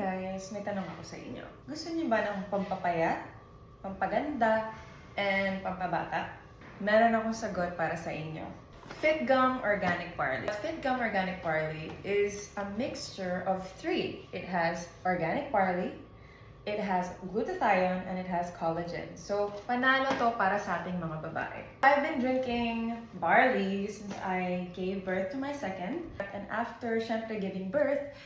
guys, may tanong ako sa inyo. Gusto niyo ba ng pampapayat, pampaganda, and pampabata? Meron akong sagot para sa inyo. FitGum Organic Barley. FitGum Organic Barley is a mixture of three. It has organic barley, it has glutathione, and it has collagen. So, panalo to para sa ating mga babae. I've been drinking barley since I gave birth to my second. And after, syempre, giving birth,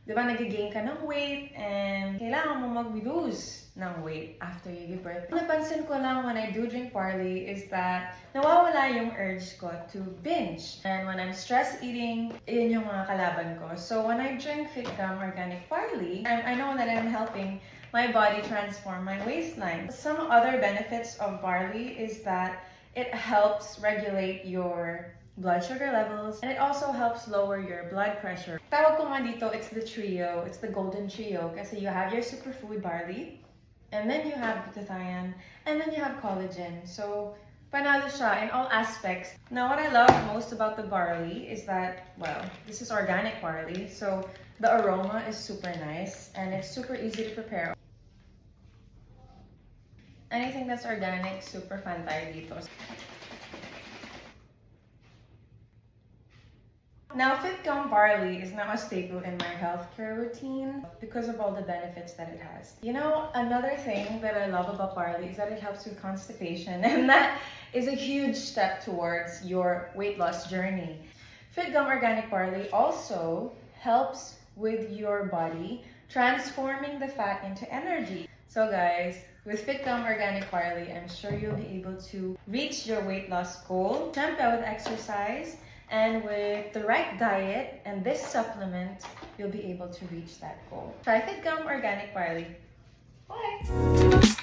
di ba, nag-gain ka ng weight and kailangan mo mag-lose ng weight after you give birth. Napansin ko lang when I do drink barley is that nawawala yung urge ko to binge. And when I'm stress eating, yun yung mga kalaban ko. So when I drink FitGum Organic Barley, I know that I'm helping my body transform my waistline. Some other benefits of barley is that it helps regulate your blood sugar levels, and it also helps lower your blood pressure. Tawag ko nga dito, it's the trio, it's the golden trio, kasi you have your superfood barley, and then you have glutathione, and then you have collagen. So, panalo siya in all aspects. Now, what I love most about the barley is that, well, this is organic barley, so the aroma is super nice, and it's super easy to prepare. Anything that's organic, super fan tayo dito. Now, FitGum Barley is now a staple in my healthcare routine because of all the benefits that it has. You know, another thing that I love about barley is that it helps with constipation, and that is a huge step towards your weight loss journey. FitGum Organic Barley also helps with your body transforming the fat into energy. So guys, with FitGum Organic Barley, I'm sure you'll be able to reach your weight loss goal. Syempre, with exercise and with the right diet and this supplement, you'll be able to reach that goal. Try FitGum Organic Barley. Bye!